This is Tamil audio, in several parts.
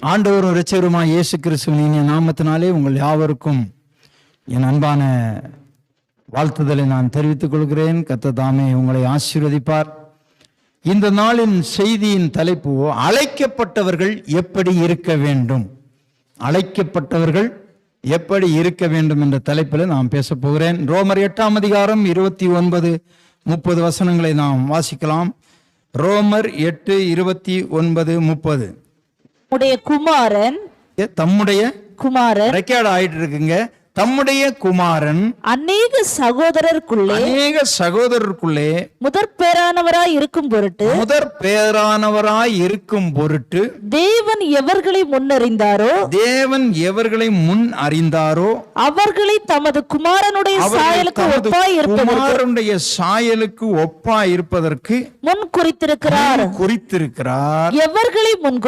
ஆண்டவரும் இரட்சகருமாய் இயேசு கிறிஸ்துவின் நாமத்தினாலே உங்கள் யாவருக்கும் என் அன்பான வாழ்த்துதலை நான் தெரிவித்துக் கொள்கிறேன். கர்த்தர் தாமே உங்களை ஆசீர்வதிப்பார். இந்த நாளின் செய்தியின் தலைப்பு, அழைக்கப்பட்டவர்கள் எப்படி இருக்க வேண்டும். அழைக்கப்பட்டவர்கள் எப்படி இருக்க வேண்டும் என்ற தலைப்பில் நாம் பேச போகிறேன். ரோமர் 8ஆம் அதிகாரம் 29-30 வசனங்களை நாம் வாசிக்கலாம். ரோமர் 8:29-30. தம்முடைய குமாரன் ரெக்கார்ட் ஆயிட்டு இருக்குங்க. தம்முடைய குமாரன் அநேக சகோதரருக்குள்ளே முதற் பேரானவராய் இருக்கும் பொருட்டு தேவன் எவர்களை முன் அறிந்தாரோ அவர்களை தமது குமாரனுடைய சாயலுக்கு ஒப்பாய் இருப்பதற்கு முன் குறித்திருக்கிறார். எவர்களை முன்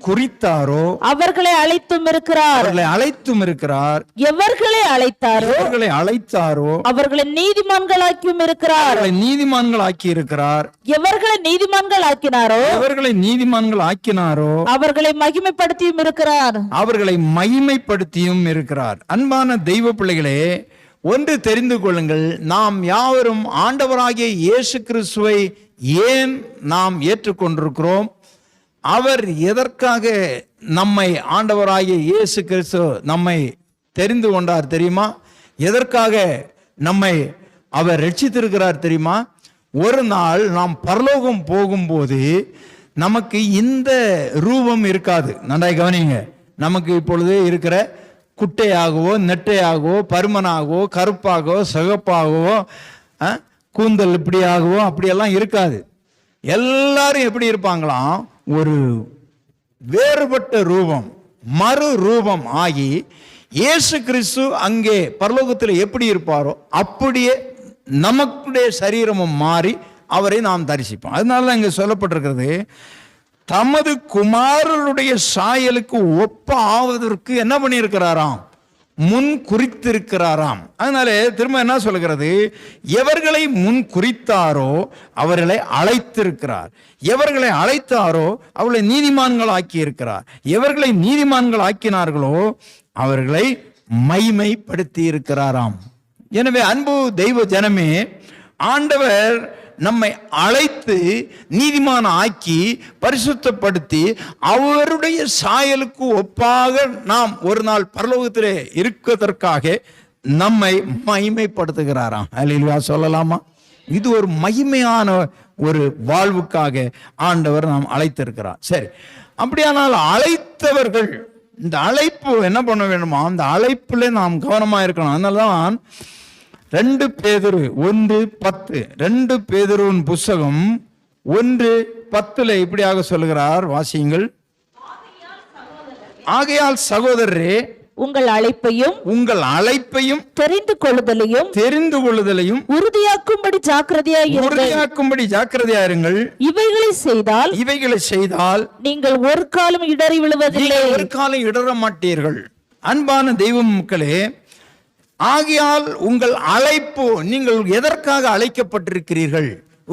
குறித்தாரோ அவர்களை அழைத்தும் இருக்கிறார். எவர்களை அழைத்தாரோ அவர்களை நீதிமான்களாக்கியும் இருக்கிறார். எவர்களை நீதிமான்களாக்கினாரோ அவர்களை மகிமைப்படுத்தியும் இருக்கிறார். அன்பான தெய்வ பிள்ளைகளே, ஒன்று தெரிந்து கொள்ளுங்கள். நாம் யாவரும் ஆண்டவராகிய இயேசு கிறிஸ்துவை ஏன் நாம் ஏற்றுக்கொண்டிருக்கிறோம்? அவர் எதற்காக நம்மை, ஆண்டவராகிய இயேசு கிறிஸ்து நம்மை தெரிந்து கொண்டார் தெரியுமா? எதற்காக நம்மை அவர் ரட்சித்திருக்கிறார் தெரியுமா? ஒரு நாள் நாம் பரலோகம் போகும்போது நமக்கு இந்த ரூபம் இருக்காது. நன்றாய் கவனிங்க. நமக்கு இப்பொழுது இருக்கிற குட்டையாகவோ நெட்டையாகவோ பருமனாகவோ கருப்பாகவோ சிகப்பாகவோ கூந்தல் இப்படியாகவோ அப்படியெல்லாம் இருக்காது. எல்லாரும் எப்படி இருப்பாங்களாம்? ஒரு வேறுபட்ட ரூபம், மறு ரூபம் ஆகி இயேசு கிறிஸ்து அங்கே பரலோகத்தில் எப்படி இருப்பாரோ அப்படியே நமக்குடைய சரீரமும் மாறி அவரை நாம் தரிசிப்போம். அதனால இங்கே சொல்லப்பட்டிருக்கிறது, தமது குமாரனுடைய சாயலுக்கு ஒப்ப ஆவதற்கு என்ன பண்ணியிருக்கிறாராம்? முன் குறித்திருக்கிறாராம். அதனால திரும்ப என்ன சொல்கிறது? எவர்களை முன் குறித்தாரோ அவர்களை அழைத்திருக்கிறார். எவர்களை அழைத்தாரோ அவர்களை நீதிமான்கள் ஆக்கி இருக்கிறார். எவர்களை நீதிமான்கள் ஆக்கினார்களோ அவர்களை மகிமைப்படுத்தி இருக்கிறாராம். எனவே அன்பு தெய்வ ஜனமே, ஆண்டவர் நம்மை அழைத்து நீதிமான ஆக்கி பரிசுத்தப்படுத்தி அவருடைய சாயலுக்கு ஒப்பாக நாம் ஒரு நாள் பரலோகத்திலே இருப்பதற்காக நம்மை மகிமைப்படுத்துகிறாராம். அல்லேலூயா சொல்லலாமா? இது ஒரு மகிமையான ஒரு வாழ்வுக்காக ஆண்டவர் நாம் அழைத்திருக்கிறார். சரி, அப்படியானால் அழைத்தவர்கள் இந்த அழைப்பு என்ன பண்ண வேண்டுமா? அந்த அழைப்புல நாம் கவனமா இருக்கணும். அதனால்தான் 2 பேதுரு 1:10, 2 பேதுருவின் புஸ்தகம் 1:10 இப்படியாக சொல்லுகிறார். வாசியுங்கள். ஆகையால் சகோதரரே, உங்கள் அழைப்பையும் தெரிந்து கொள்ளுதலையும் உறுதியாக்கும்படி ஜாக்கிரதையாயிருங்கள். இவைகளை செய்தால் நீங்கள் ஒரு காலம் இடறி விழுவதில்லை. ஒரு காலம் இடற மாட்டீர்கள். அன்பான தெய்வ மக்களே, ஆகையால் உங்கள் அழைப்பு, நீங்கள் எதற்காக அழைக்கப்பட்டிருக்கிறீர்கள்?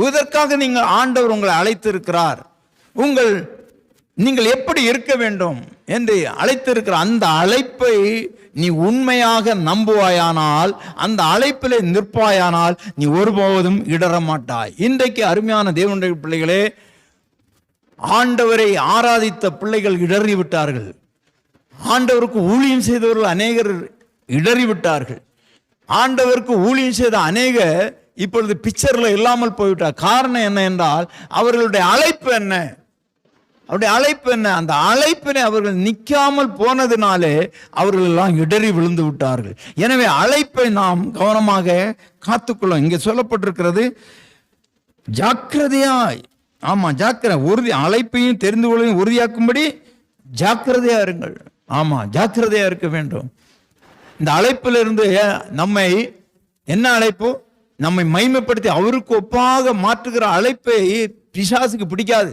இதற்காக நீங்கள், ஆண்டவர் உங்களை அழைத்திருக்கிறார். நீங்கள் எப்படி இருக்க வேண்டும் என்று அழைத்திருக்கிற அந்த அழைப்பை நீ உண்மையாக நம்புவாயானால், அந்த அழைப்பிலே நிற்பாயானால் நீ ஒருபோதும் இடற மாட்டாய். இன்றைக்கு அருமையான தேவனுடைய பிள்ளைகளே, ஆண்டவரை ஆராதித்த பிள்ளைகள் இடறிவிட்டார்கள். ஆண்டவருக்கு ஊழியம் செய்தவர்கள் அநேகர் இடறிவிட்டார்கள். ஆண்டவருக்கு ஊழியம் செய்த அநேகர் இப்பொழுது பிக்சர்ல இல்லாமல் போய்விட்டார். காரணம் என்ன என்றால், அவர்களுடைய அழைப்பு என்ன? அவருடைய அழைப்பு என்ன? அந்த அழைப்பினை அவர்கள் நிற்காமல் போனதினாலே அவர்கள் எல்லாம் இடறி விழுந்து விட்டார்கள். எனவே அழைப்பை நாம் கவனமாக காத்துக்கொள்ளும். இங்கே சொல்லப்பட்டிருக்கிறது, ஜாக்கிரதையாய், ஆமா உறுதி, அழைப்பையும் தெரிந்து கொள்ளையும் உறுதியாக்கும்படி ஜாக்கிரதையா இருங்கள். ஆமா, ஜாக்கிரதையா இருக்க வேண்டும். இந்த அழைப்பிலிருந்து நம்மை, என்ன அழைப்பு? நம்மை மகிமைப்படுத்தி அவருக்கு ஒப்பாக மாற்றுகிற அழைப்பை பிசாசுக்கு பிடிக்காது.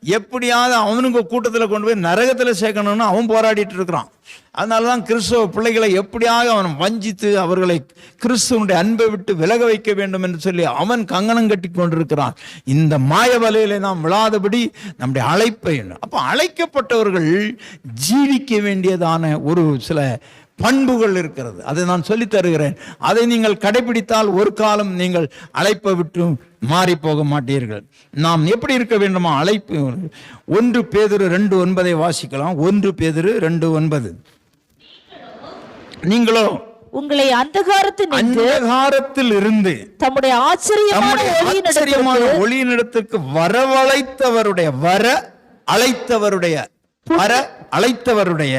எப்படியாவது அவனுக்கு கூட்டத்தில் கொண்டு போய் நரகத்தில் சேர்க்கணும்னு அவன் போராடிட்டு இருக்கிறான். அதனாலதான் கிறிஸ்தவ பிள்ளைகளை எப்படியாக அவன் வஞ்சித்து அவர்களை கிறிஸ்துவனுடைய அன்பை விட்டு விலக வைக்க வேண்டும் என்று சொல்லி அவன் கங்கணம் கட்டி கொண்டிருக்கிறான். இந்த மாய வலையில நாம் விழாதபடி நம்முடைய அழைப்பை, அப்ப அழைக்கப்பட்டவர்கள் ஜீவிக்க வேண்டியதான ஒரு சில பண்புகள் இருக்கிறது. அதை நான் சொல்லித் தருகிறேன். அதை நீங்கள் கடைபிடித்தால் ஒரு காலம் நீங்கள் அழைப்பை விட்டு மாறி போக மாட்டீர்கள். நாம் எப்படி இருக்க வேண்டுமா? அழைப்பு 1 பேதுரு 2:9 வாசிக்கலாம். 1 பேதுரு 2:9. நீங்களோ உங்களை அந்தகாரத்தில் இருந்து தம்முடைய ஆச்சரியமான ஒளியினிடத்திற்கு அழைத்தவருடைய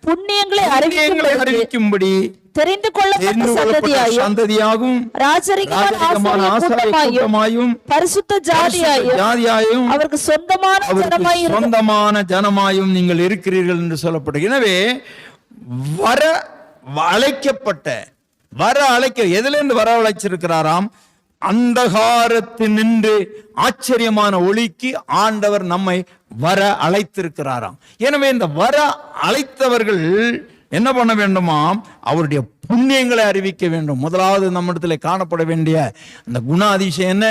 புண்ணியங்களை அறிவிக்கும்படி தெரிந்து கொள்ளப்பட்ட சந்ததியாகவும் ராஜரிகமான ஆசாரியமாயும் பரிசுத்த ஜாதியாயும் அவருக்கு சொந்தமான ஜனமாயும் நீங்கள் இருக்கிறீர்கள் என்று சொல்லப்படும். எனவே எதிலிருந்து வரவழைச்சிருக்கிறாராம்? அந்தகாரத்தினின்று ஆச்சரியமான ஒளிக்கு ஆண்டவர் நம்மை வர அழைத்திருக்கிறாராம். எனவே இந்த வர அழைத்தவர்கள் என்ன பண்ண வேண்டுமாம்? அவருடைய புண்ணியங்களை அறிவிக்க வேண்டும். முதலாவது நம்மிடத்துல காணப்பட வேண்டிய அந்த குணாதிசயம் என்ன?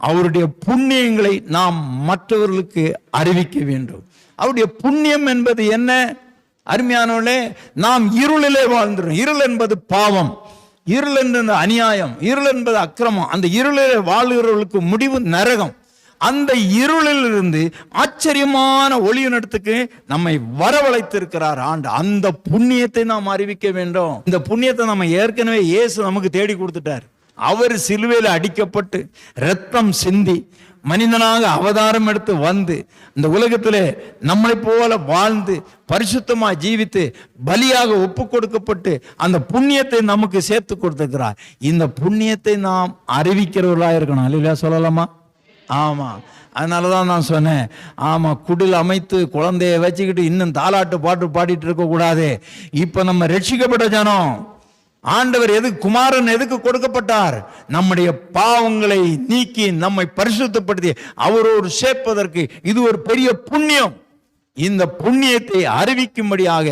அவருடைய புண்ணியங்களை நாம் மற்றவர்களுக்கு அறிவிக்க வேண்டும். அவருடைய புண்ணியம் என்பது என்ன? அருமையானவர்களே, நாம் இருளிலே வாழ்ந்துடும். இருள் என்பது பாவம், இருள் என்பது அநியாயம், இருள் என்பது அக்கிரமம். அந்த இருளிலே வாழ்கிறவர்களுக்கு முடிவு நரகம். அந்த இருளில் இருந்து ஆச்சரியமான ஒளியினிடத்துக்கு நம்மை வரவழைத்திருக்கிறார் ஆண்டு. அந்த புண்ணியத்தை நாம் அறிவிக்க வேண்டும். இந்த புண்ணியத்தை நம்ம ஏற்கனவே இயேசு நமக்கு தேடி கொடுத்துட்டார். அவர் சிலுவையில் அடிக்கப்பட்டு இரத்தம் சிந்தி மனிதனாக அவதாரம் எடுத்து வந்து இந்த உலகத்திலே நம்மளை போல வாழ்ந்து பரிசுத்தமாக ஜீவித்து பலியாக ஒப்பு கொடுக்கப்பட்டு அந்த புண்ணியத்தை நமக்கு சேர்த்து கொடுத்திருக்கிறார். இந்த புண்ணியத்தை நாம் அறிவிக்கிறவர்களாக இருக்கணும். இல்லையா? சொல்லலாமா? ஆமா. அதனாலதான் நான் சொன்னேன், ஆமா, குடில் அமைத்து குழந்தைய வச்சுக்கிட்டு இன்னும் தாலாட்டு பாட்டு பாடிட்டு இருக்க கூடாது. இப்ப நம்ம ரட்சிக்கப்பட்ட ஜனம். ஆண்டவர் குமாரன் எதுக்கு கொடுக்கப்பட்டார்? நம்முடைய பாவங்களை நீக்கி நம்மை பரிசுத்தப்படுத்தி அவரோடு சேர்ப்பதற்கு. இது ஒரு பெரிய புண்ணியம். இந்த புண்ணியத்தை அறிவிக்கும்படியாக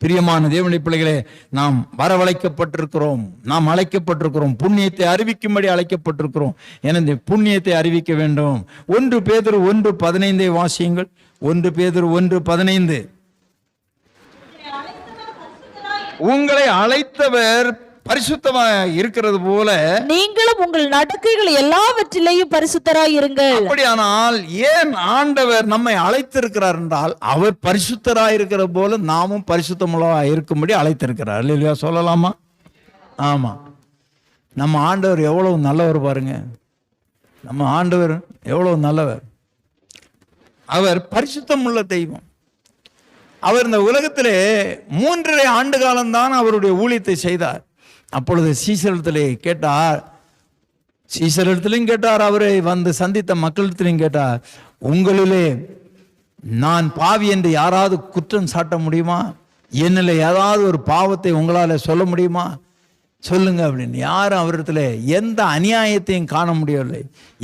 பிரியமான தேவனுடைய பிள்ளைகளே நாம் வரவழைக்கப்பட்டிருக்கிறோம், நாம் அழைக்கப்பட்டிருக்கிறோம். புண்ணியத்தை அறிவிக்கும்படி அழைக்கப்பட்டிருக்கிறோம். எனவே புண்ணியத்தை அறிவிக்க வேண்டும். 1 பேதுரு 1:15 வாசியுங்கள். 1 பேதுரு 1:15. உங்களை அழைத்தவர் பரிசுத்தமாக இருக்கிறது போல நீங்களும் உங்கள் நடக்கைகள் எல்லாவற்றிலேயும் பரிசுத்தராய் இருங்கள். அப்படியானால் ஏன் ஆண்டவர் நம்மை அழைத்திருக்கிறார் என்றால் அவர் பரிசுத்தராய் இருக்கிற போல நாமும் பரிசுத்தமுள்ளவராய் இருக்கும்படி அழைத்திருக்கிறார். இல்லையா? சொல்லலாமா? ஆமா. நம்ம ஆண்டவர் எவ்வளவு நல்லவர் பாருங்க. நம்ம ஆண்டவர் எவ்வளவு நல்லவர். அவர் பரிசுத்தம் உள்ள தெய்வம். அவர் இந்த உலகத்திலே 3.5 ஆண்டு காலம்தான் அவருடைய ஊழியத்தை செய்தார். அப்பொழுது சீசரிடத்திலையும் கேட்டார், அவரை வந்து சந்தித்த மக்களிடத்திலையும் கேட்டார், உங்களிலே நான் பாவி என்று யாராவது குற்றம் சாட்ட முடியுமா? என்னில் ஏதாவது ஒரு பாவத்தை உங்களால் சொல்ல முடியுமா? சொல்லுங்க அப்படின்னு. யாரும் அவரிடத்துல எந்த அநியாயத்தையும் காண முடியவில்லை,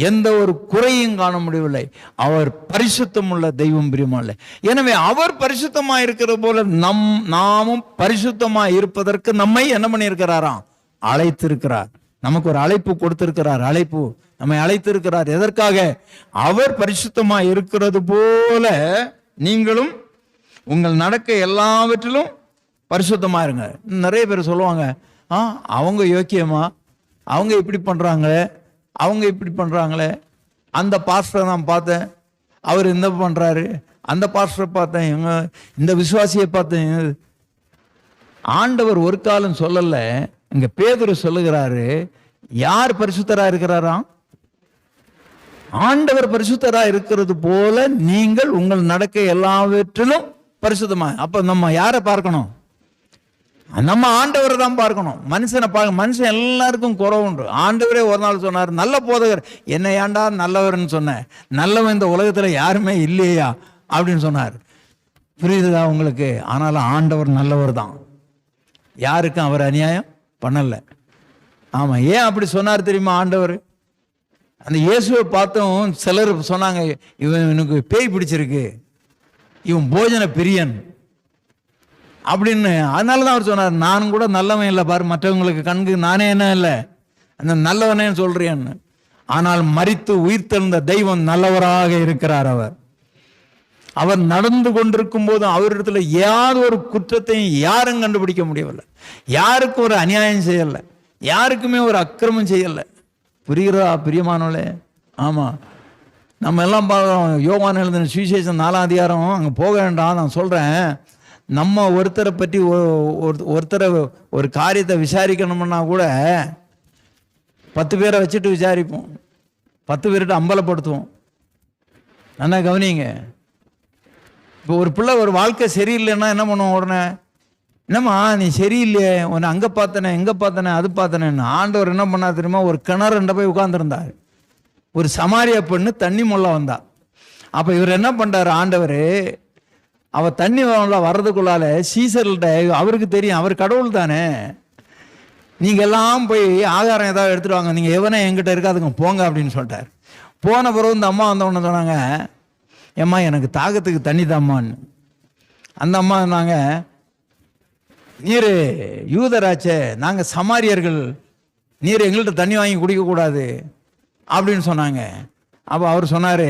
எந்த ஒரு குறையும் காண முடியவில்லை. அவர் பரிசுத்தம் உள்ள தெய்வம், பிரியமானே. எனவே அவர் பரிசுத்தமா இருக்கிறது போல நாமும் பரிசுத்தமா இருப்பதற்கு நம்மை என்ன பண்ணியிருக்கிறாராம்? அழைத்திருக்கிறார். நமக்கு ஒரு அழைப்பு கொடுத்திருக்கிறார். நம்மை அழைத்திருக்கிறார். எதற்காக? அவர் பரிசுத்தமா இருக்கிறது போல நீங்களும் உங்கள் நடக்க எல்லாவற்றிலும் பரிசுத்தமா இருங்க. நிறைய பேர் சொல்லுவாங்க, அவங்க யோக்கியமா, அவங்க இப்படி பண்றாங்களே, அந்த பாஸ்டரை நான் பார்த்தேன், அவர் இந்த பண்றாரு, அந்த பாஸ்டரை பார்த்தேன், இந்த விசுவாசியை பார்த்தேன். ஆண்டவர் ஒரு காலம் சொல்லல. இங்க பேதுரு சொல்லுகிறாரு, யார் பரிசுத்தரா இருக்கிறாராம்? ஆண்டவர் பரிசுத்தரா இருக்கிறது போல நீங்கள் உங்கள் நடக்க எல்லாவற்றிலும் பரிசுத்தமா. அப்ப நம்ம யாரை பார்க்கணும்? நம்ம ஆண்டவரை தான் பார்க்கணும். மனுஷனை பார்க்க. மனுஷன் எல்லாருக்கும் குறை உண்டு. ஆண்டவரே ஒரு நாள் சொன்னார், நல்ல போதகர், என்ன ஏண்டா நல்லவர்னு சொன்ன, நல்லவன் இந்த உலகத்துல யாருமே இல்லையா அப்படின்னு சொன்னார். புரியுதா உங்களுக்கு? ஆனாலும் ஆண்டவர் நல்லவர் தான். யாருக்கும் அவர் அநியாயம் பண்ணல. ஆமா. ஏன் அப்படி சொன்னார் தெரியுமா? ஆண்டவர் அந்த இயேசுவை பார்த்தும் சிலர் சொன்னாங்க, இவனுக்கு பேய் பிடிச்சிருக்கு, இவன் போஜன பிரியன் அப்படின்னு. அதனால தான் அவர் சொன்னார், நானும் கூட நல்லவன் இல்லை பாரு, மற்றவங்களுக்கு கண்கு நானே என்ன இல்லை, அந்த நல்லவனே சொல்றேன்னு. ஆனால் மரித்து உயிர்த்தெழுந்த தெய்வம் நல்லவராக இருக்கிறார். அவர் நடந்து கொண்டிருக்கும் போது அவரிடத்துல ஏதாவது ஒரு குற்றத்தையும் யாரும் கண்டுபிடிக்க முடியவில்லை. யாருக்கும் ஒரு அநியாயம் செய்யலை, யாருக்குமே ஒரு அக்கிரமம் செய்யலை. புரிகிறதா பிரியமானவளே? ஆமாம், நம்ம எல்லாம் பார்க்குறோம். யோவான் எழுதின சுவிசேஷம் 4ஆம் அதிகாரம், அங்கே போக வேண்டாம். நான் சொல்கிறேன், நம்ம ஒருத்தரை பற்றி ஒருத்தரை ஒரு காரியத்தை விசாரிக்கணும்னா கூட 10 பேரை வச்சுட்டு விசாரிப்போம், 10 பேர்கிட்ட அம்பலப்படுத்துவோம். நல்லா கவனிங்க. இப்போ ஒரு பிள்ளை ஒரு வாழ்க்கை சரியில்லைன்னா என்ன பண்ணுவோம்? உடனே, என்னம்மா நீ சரியில்லையே, உன்னை அங்கே பார்த்தனே, எங்கே பார்த்தனே, அது பார்த்தனேன்னு. ஆண்டவர் என்ன பண்ணா தெரியுமா? ஒரு கிணறுண்ட போய் உட்கார்ந்துருந்தார். ஒரு சமாரியா பெண்ணு தண்ணி முள்ள வந்தா. அப்போ இவர் என்ன பண்ணுறாரு ஆண்டவர், அவள் தண்ணி வர்றதுக்குள்ளால சீசர்கிட்ட, அவருக்கு தெரியும் அவர் கடவுள் தானே, நீங்கள் எல்லாம் போய் ஆகாரம் ஏதாவது எடுத்துட்டு வாங்க, நீங்கள் எவனே எங்கிட்ட இருக்காதுங்க போங்க அப்படின்னு சொல்லிட்டார். போன பிறகு இந்த அம்மா வந்தவொன்னு சொன்னாங்க, ஏம்மா எனக்கு தாகத்துக்கு தண்ணி தாம்மான்னு. அந்த அம்மா சொன்னாங்க, நீர் யூதராச்சே, நாங்கள் சமாரியர்கள், நீர் எங்கள்கிட்ட தண்ணி வாங்கி குடிக்கக்கூடாது அப்படின்னு சொன்னாங்க. அப்போ அவர் சொன்னார்,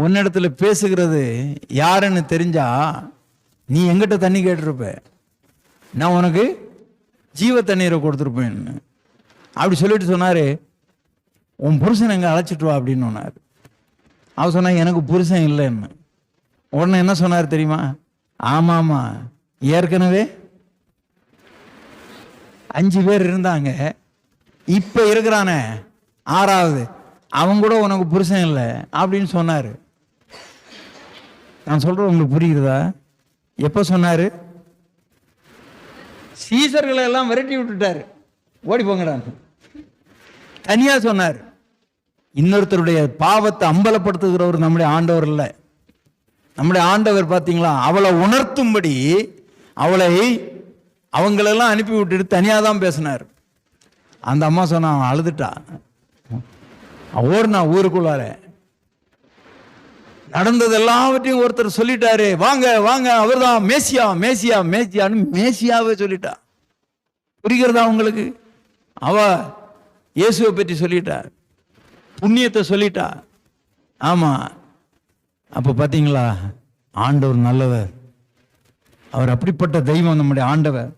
உன்னிடத்துல பேசுகிறது யாருன்னு தெரிஞ்சா நீ எங்கிட்ட தண்ணி கேட்டிருப்ப, நான் உனக்கு ஜீவ தண்ணீரை கொடுத்துருப்பேன்னு. அப்படி சொல்லிட்டு சொன்னார், உன் புருஷன் எங்கே அழைச்சிட்டு வா அப்படின்னு சொன்னார். அவர் சொன்னா, எனக்கு புருஷன் இல்லைன்னு. உடனே என்ன சொன்னார் தெரியுமா? ஆமாம்மா, ஏற்கனவே 5 பேர் இருந்தாங்க, இப்போ இருக்கிறானே 6வது அவன் கூட உனக்கு புருஷன் இல்லை அப்படின்னு சொன்னார். நான் சொல்கிறேன், உங்களுக்கு புரியுதா? எப்போ சொன்னார்? சீசர்களை எல்லாம் விரட்டி விட்டுட்டார், ஓடி போங்கடான்னு தனியாக சொன்னார். இன்னொருத்தருடைய பாவத்தை அம்பலப்படுத்துகிறவர் நம்முடைய ஆண்டவர் இல்லை. நம்முடைய ஆண்டவர் பார்த்தீங்களா, அவளை உணர்த்தும்படி அவங்களெல்லாம் அனுப்பி விட்டுட்டு தனியாக தான் பேசினார். அந்த அம்மா சொன்னா, அழுதுட்டா, ஓடுனா ஊருக்குள்ளார. நடந்தது எல்லாவற்றையும் ஒருத்தர் சொல்லிட்டாரு, வாங்க வாங்க அவர் தான் மேசியா மேசியா மேசியான்னு மேசியாவே சொல்லிட்டா. புரிகிறதா உங்களுக்கு? அவ இயேசுவை பற்றி சொல்லிட்டா, புண்ணியத்தை சொல்லிட்டா. ஆமா, அப்ப பாத்தீங்களா, ஆண்டவர் நல்லவர். அவர் அப்படிப்பட்ட தெய்வம் நம்முடைய ஆண்டவர்.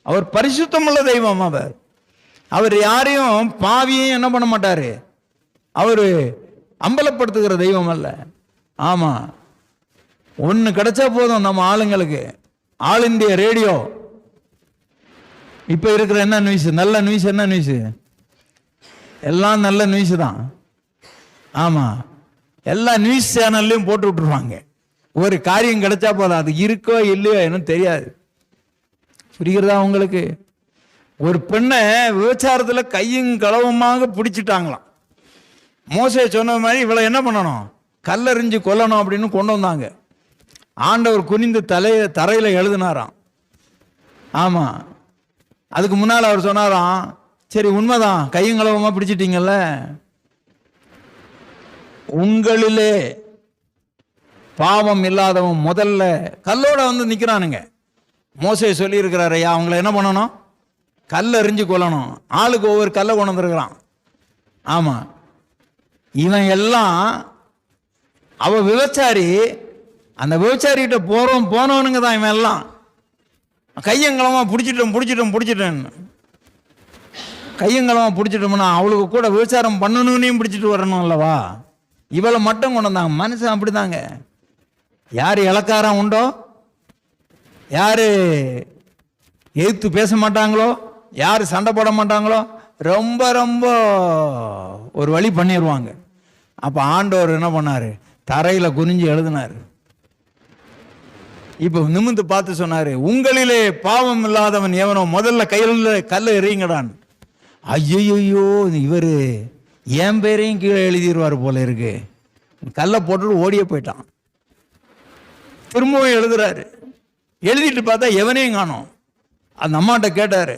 அவர் பரிசுத்தமுள்ள தெய்வம். அவர் யாரையும் பாவியையும் என்ன பண்ண மாட்டாரு, அவரு அம்பலப்படுத்துகிற தெய்வம் அல்ல. ஆமா, ஒன்று கிடைச்சா போதும் நம்ம ஆளுங்களுக்கு. ஆல் இந்தியா ரேடியோ இப்ப இருக்கிற என்ன நியூஸ், நல்ல நியூஸ், என்ன நியூஸ், எல்லாம் நல்ல நியூஸ் தான். ஆமா, எல்லா நியூஸ் சேனல்லையும் போட்டு விட்டுருவாங்க. ஒரு காரியம் கிடைச்சா போதும், அது இருக்கோ இல்லையோ எனக்கு தெரியாது. புரிகிறதா உங்களுக்கு? ஒரு பெண்ணை விபச்சாரத்தில் கையும் களவுமாக பிடிச்சிட்டாங்களாம். மோசே சொன்ன மாதிரி இவளை என்ன பண்ணணும், கல்லெறிஞ்சு கொல்லணும் அப்படின்னு கொண்டு வந்தாங்க. ஆண்டவர் குனிந்து தரையில் எழுதினாராம். ஆமா, அதுக்கு முன்னால் அவர் சொன்னாராம், சரி உண்மைதான், கையும் களவுமா பிடிச்சிட்டீங்கல்ல, உங்களிலே பாவம் இல்லாதவன் முதல்ல கல்லோட வந்து நிற்கிறானுங்க. மோசே சொல்லி இருக்கிறாரு, ஐயா அவங்கள என்ன பண்ணணும், கல்லெறிஞ்சு கொல்லணும். ஆளுக்கு ஒவ்வொரு கல்லை கொண்டு வந்துருக்கிறான். ஆமா, இவன் எல்லாம் அவ விபச்சாரி, அந்த விபச்சாரிகிட்ட போனவனுங்க தான் இவன் எல்லாம். கையங்களமா பிடிச்சிட்டேன்னு கையங்களமா பிடிச்சிட்டோம்னா அவளுக்கு கூட விபச்சாரம் பண்ணணும்னு பிடிச்சிட்டு வரணும் அல்லவா? இவளை மட்டும் கொண்டு வந்தாங்க. மனுஷன் அப்படிதாங்க, யார் இலக்காரம் உண்டோ, யாரு எதிர்த்து பேச மாட்டாங்களோ, யார் சண்டை போட மாட்டாங்களோ, ரொம்ப ரொம்ப ஒரு வழி பண்ணிடுவாங்க. அப்போ ஆண்டவர் என்ன பண்ணாரு, தரையில் குனிஞ்சு எழுதினார். இப்போ நிமிந்து பார்த்து சொன்னாரு, உங்களிலே பாவம் இல்லாதவன் எவனோ முதல்ல கையில் கல்லை எறியுங்கடான். ஐயோ, இவர் என் பேரையும் கீழே எழுதிடுவார் போல இருக்கு. கல்லை போட்டுட்டு ஓடியே போயிட்டான். திரும்பவும் எழுதுறாரு. எழுதிட்டு பார்த்தா எவனையும் காணோம். அந்த அம்மாட்ட கேட்டாரு,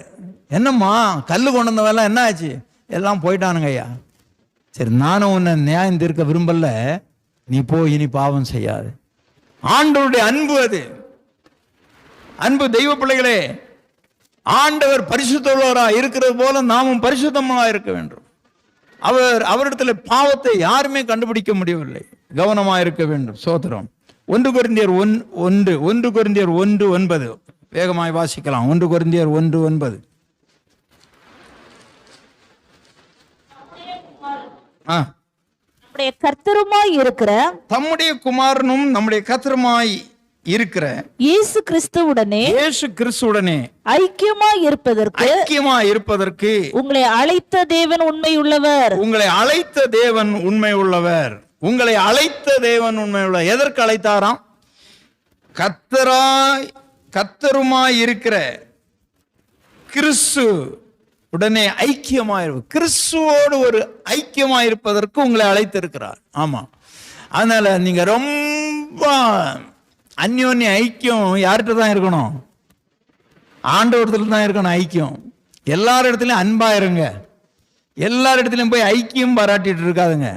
என்னம்மா கல் கொண்டு வந்தவெல்லாம் என்ன ஆச்சு? எல்லாம் போயிட்டானுங்க ஐயா. சரி, நானும் உன்னை நியாயம் தீர்க்க விரும்பல, நீ போய் இனி பாவம் செய்யாது. ஆண்டவருடைய அன்பு அது. அன்பு தெய்வ பிள்ளைகளே, ஆண்டவர் பரிசுத்தமுள்ளவராக இருக்கிறது போல நாமும் பரிசுத்தமாக இருக்க வேண்டும். அவரிடத்துல பாவத்தை யாருமே கண்டுபிடிக்க முடியவில்லை. கவனமாக இருக்க வேண்டும். சோதரம் 1 கொரிந்தியர் 1:9 வேகமாய் வாசிக்கலாம். 1 கொரிந்தியர் 1:9. நம்முடைய கர்த்தருமாய் இருக்கிற, தம்முடைய குமாரனும் நம்முடைய கர்த்தருமாய் இருக்கிற இயேசு கிறிஸ்துவுடனே ஐக்கியமாய் இருப்பதற்கு உங்களை அழைத்த தேவன் உண்மை உள்ளவர். உங்களை அழைத்த தேவன் உண்மை உள்ளவர். உங்களை அழைத்த தேவன் உண்மை உள்ளவர். எதற்கு அழைத்தாராம்? கர்த்தருமாய் இருக்கிற கிறிஸ்து உடனே கிறிஸ்துவோடு ஒரு ஐக்கியமாயிருப்பதற்கு உங்களை அழைத்திருக்கிறார். ஆமா, அதனால நீங்க ரொம்ப அந்யோன்ய ஐக்கியம் யார்கிட்ட தான் இருக்கணும்? ஆண்டவரத்துல தான் இருக்கணும் ஐக்கியம். எல்லார் இடத்துலயும் அன்பா இருங்க. எல்லார் இடத்துலயும் போய் ஐக்கியம் பாராட்டிட்டு இருக்காதுங்க.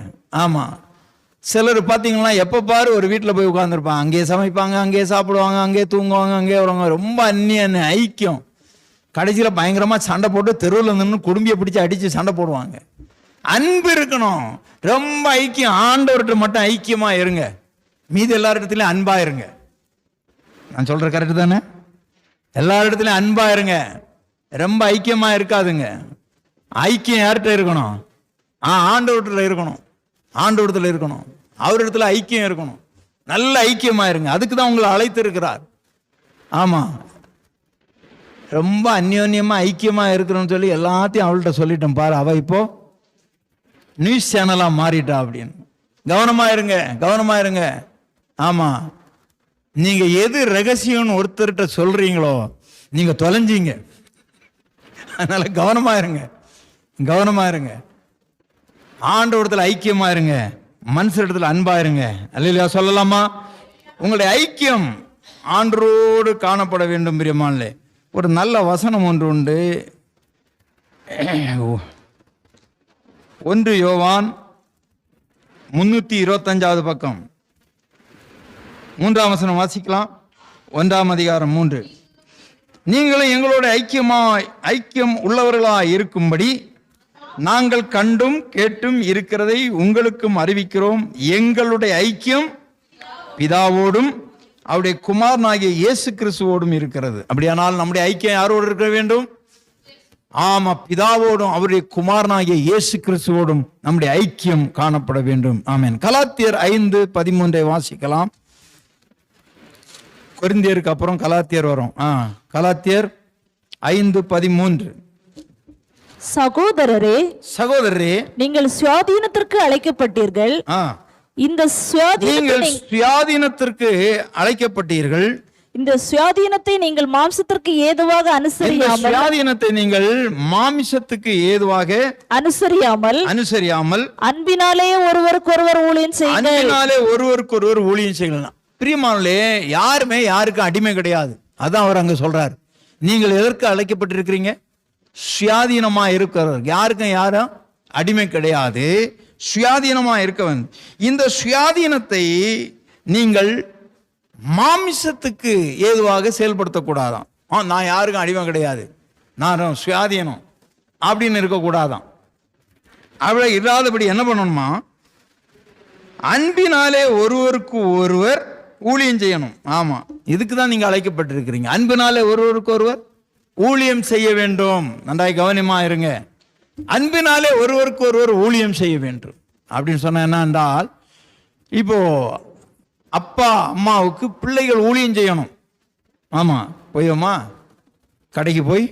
ஆமா, சிலர் பார்த்தீங்கன்னா எப்போ பாரு ஒரு வீட்டில் போய் உட்காந்துருப்பாங்க. அங்கேயே சமைப்பாங்க, அங்கேயே சாப்பிடுவாங்க, அங்கேயே தூங்குவாங்க, அங்கேயே வருவாங்க. ரொம்ப அந்நிய ஐக்கியம். கடைசியில் பயங்கரமாக சண்டை போட்டு தெருவில் நின்று குடும்பியை பிடிச்சி அடித்து சண்டை போடுவாங்க. அன்பு இருக்கணும். ரொம்ப ஐக்கியம். ஆண்டவர்கிட்ட மட்டும் ஐக்கியமாக இருங்க. மீது எல்லா இடத்துலையும் அன்பா இருங்க. நான் சொல்ற கரெக்டு தானே? எல்லா இடத்துலையும் அன்பா இருங்க. ரொம்ப ஐக்கியமா இருக்காதுங்க. ஐக்கியம் யார்கிட்ட இருக்கணும்? ஆண்டவர்கிட்ட இருக்கணும். ஆண்டவரத்தில் இருக்கணும். அவரிடத்துல ஐக்கியம் இருக்கணும். நல்ல ஐக்கியமா இருங்க. அதுக்கு தான் உங்களை அழைத்து இருக்கிறார். ஆமா, ரொம்ப அந்யோன்யமா ஐக்கியமா இருக்கணும்னு சொல்லி எல்லாத்தையும் அவள்கிட்ட சொல்லிட்டேன் பாரு. அவ இப்போ நியூஸ் சேனலா மாறிட்டா அப்படின்னு. கவனமா இருங்க, கவனமா இருங்க. ஆமா, நீங்க எது ரகசியம்னு ஒருத்தர்கிட்ட சொல்றீங்களோ நீங்க தொலைஞ்சீங்க. அதனால கவனமா இருங்க, கவனமா இருங்க. ஆண்டவரத்தில் ஐக்கியமா இருங்க. மனுஷரிடத்துல அன்பா இருங்க. அல்லேலூயா சொல்லலாமா? உங்களுடைய ஐக்கியம் ஆண்டவரோடு காணப்பட வேண்டும். பிரியமானே, ஒரு நல்ல வசனம் ஒன்று உண்டு. 1 யோவான் 325 பக்கம் 3ஆம் வசனம் வாசிக்கலாம். 1ஆம் அதிகாரம் 3. நீங்களும் எங்களோட ஐக்கியம் உள்ளவர்களாய் இருக்கும்படி நாங்கள் கண்டும் கேட்டும் இருக்கிறதை உங்களுக்கும் அறிவிக்கிறோம். எங்களுடைய ஐக்கியம் பிதாவோடும் அவருடைய குமாரனாகிய இயேசு கிறிஸ்துவோடும் இருக்கிறது. அப்படியானால் நம்முடைய ஐக்கியம் யாரோடு இருக்க வேண்டும்? ஆமா, பிதாவோடும் அவருடைய குமாரனாகிய இயேசு கிறிஸ்துவோடும் நம்முடைய ஐக்கியம் காணப்பட வேண்டும். ஆமென். கலாத்தியர் 5:13 வாசிக்கலாம். கொரிந்தியருக்கு அப்புறம் கலாத்தியர் வரும். கலாத்தியர் 5:13. சகோதரரே, நீங்கள் சுயாதீனத்திற்கு அழைக்கப்பட்டீர்கள். இந்த சுயாதீனத்திற்கு அழைக்கப்பட்டீர்கள். இந்த சுயாதீனத்தை நீங்கள் மாம்சத்திற்கு ஏதுவாக அனுசரியாமல் அன்பினாலே ஒருவருக்கொருவர் ஊழியம் செய்யலாம். பிரியமானவர்களே, யாருமே யாருக்கும் அடிமை கிடையாது. அதான் அவர் அங்க சொல்றாரு. நீங்கள் எதற்கு அழைக்கப்பட்டிருக்கிறீங்க? சுயாதீனமா இருக்கிறவர். யாருக்கும் யாரும் அடிமை கிடையாது. சுயாதீனமா இருக்க வேண்டும். இந்த சுயாதீனத்தை நீங்கள் மாமிசத்துக்கு ஏதுவாக செயல்படுத்தக்கூடாதான். நான் யாருக்கும் அடிமை கிடையாது, நான் சுயாதீனம் அப்படின்னு இருக்கக்கூடாதான். அப்படி இல்லாதபடி என்ன பண்ணணுமா? அன்பினாலே ஒருவருக்கு ஒருவர் ஊழியம் செய்யணும். ஆமா, இதுக்கு தான் நீங்க அழைக்கப்பட்டிருக்கிறீங்க. அன்பினாலே ஒருவருக்கு ஒருவர் ஊழியம் செய்ய வேண்டும். நன்றாய் கவனமா இருங்க. அன்பினாலே ஒருவருக்கு ஒருவர் ஊழியம் செய்ய வேண்டும் அப்படின்னு சொன்ன என்ன என்றால், இப்போ அப்பா அம்மாவுக்கு பிள்ளைகள் ஊழியம் செய்யணும். ஆமா, போய்மா கடைக்கு போய்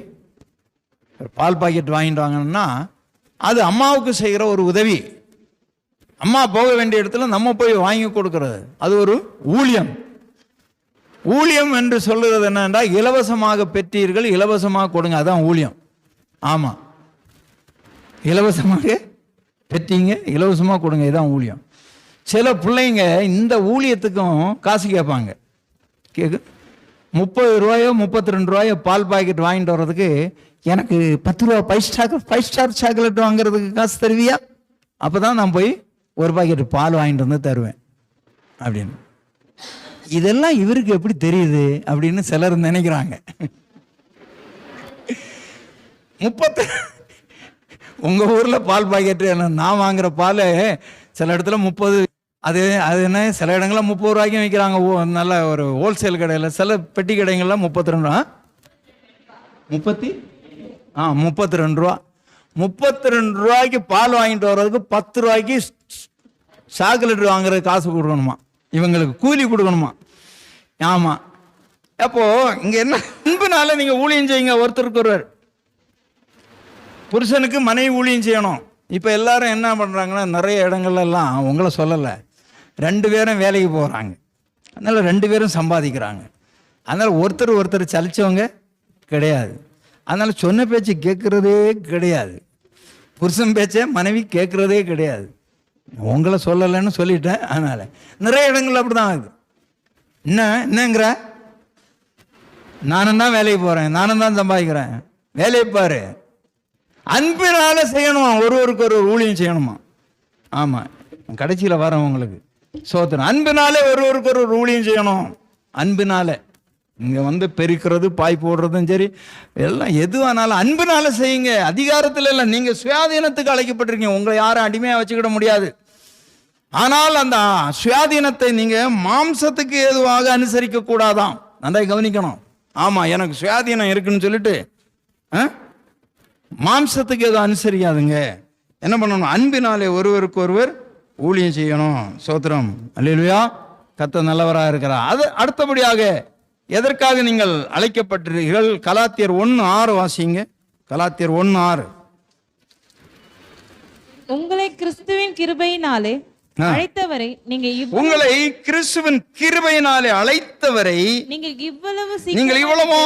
பால் பாக்கெட் வாங்கிட்டு வாங்கன்னா அது அம்மாவுக்கு செய்கிற ஒரு உதவி. அம்மா போக வேண்டிய இடத்துல நம்ம போய் வாங்கி கொடுக்கிறது அது ஒரு ஊழியம். ஊழியம் என்று சொல்லுறது என்னன்னா, இலவசமாக பெற்றீர்கள், இலவசமாக கொடுங்க, அதான் ஊழியம். ஆமா, இலவசமாக பெற்றீங்க, இலவசமாக கொடுங்க, இதுதான் ஊழியம். சில பிள்ளைங்க இந்த ஊழியத்துக்கும் காசு கேட்பாங்க. 30 ரூபாயோ 32 ரூபாயோ பால் பாக்கெட் வாங்கிட்டு வர்றதுக்கு எனக்கு 10 ரூபா 5 ஸ்டார் சாக்லேட் வாங்குறதுக்கு காசு தருவியா? அப்பதான் நான் போய் ஒரு பாக்கெட் பால் வாங்கிட்டு வந்து தருவேன் அப்படின்னு. இதெல்லாம் இவருக்கு எப்படி தெரியுது அப்படின்னு சிலர் நினைக்கிறாங்க. 30 உங்க ஊர்ல பால் பாக்கெட்டு நான் வாங்குற பால் சில இடத்துல 30, அது என்ன சில இடங்கள்ல 30 ரூபாய்க்கும் விற்கிறாங்க. நல்ல ஒரு ஹோல்சேல் கடையில், சில பெட்டி கடைகள்லாம் 32 ரூபா, 32 ரூபா. 32 ரூபாய்க்கு பால் வாங்கிட்டு வர்றதுக்கு 10 ரூபாய்க்கு சாக்லேட் வாங்குறது காசு கொடுக்கணுமா, இவங்களுக்கு கூலி கொடுக்கணுமா? ஆமா. அப்போ இங்க என்ன, அன்புனால நீங்க ஊழியம் செய்யுங்க. ஒருத்தருக்கு ஒருவர், புருஷனுக்கு மனைவி ஊழியம் செய்யணும். இப்ப எல்லாரும் என்ன பண்றாங்கன்னா, நிறைய இடங்கள்ல எல்லாம் உங்களை சொல்லலை, 2 பேரும் வேலைக்கு போறாங்க, அதனால 2 பேரும் சம்பாதிக்கிறாங்க. அதனால ஒருத்தர் சலிச்சவங்க கிடையாது. அதனால சொன்ன பேச்சு கேட்கறதே கிடையாது, புருஷன் பேச்ச மனைவி கேட்கறதே கிடையாது. உங்களை சொல்லலைன்னு சொல்லிட்டேன். அதனால நிறைய இடங்கள் அப்படிதான் ஆகுது. என்னங்கிற, நானும் தான் வேலைக்கு போறேன், நானும் தான் சம்பாதிக்கிறேன், வேலையை பாரு. அன்பினால செய்யணுமா, ஒருவருக்கு ஒரு ஊழியம் செய்யணுமா. ஆமா, கடைசியில் வரவங்களுக்கு சோத்திரம். அன்பினாலே ஒருவருக்கு ஒரு ஊழியம் செய்யணும். அன்பினால இங்க பெருக்கிறது, பாய் போடுறதும் சரி, எல்லாம் எதுவானாலும் அன்பினால செய்யுங்க. அதிகாரத்தில் இல்லை, நீங்க சுயாதீனத்துக்கு அழைக்கப்பட்டிருக்கீங்க. உங்களை யாரும் அடிமையா வச்சுக்கிட முடியாது. ஆனால் அந்த சுயாதீனத்தை நீங்க மாம்சத்துக்கு ஏதுவாக அனுசரிக்க கூடாதான். நன்றாக கவனிக்கணும். ஆமா, எனக்கு சுயாதீனம் இருக்குன்னு சொல்லிட்டு மாம்சத்துக்கு ஏதோ அனுசரிக்காதுங்க. என்ன பண்ணணும்? அன்பினாலே ஒருவருக்கு ஒருவர் ஊழியம் செய்யணும். சோத்திரம். அல்லேலூயா. கர்த்தர் நல்லவராக இருக்கிறார். அது அடுத்தபடியாக எதற்காக நீங்கள் அழைக்கப்பட்டீர்கள்? கலாத்தியர் 1:6 வாசிங்க. கலாத்தியர் 1:6. உங்களை கிறிஸ்துவின் கிருபையினாலே அழைத்தவரை உங்களை கிறிஸ்துவின் கிருபையினாலே அழைத்தவரை நீங்கள் இவ்வளவு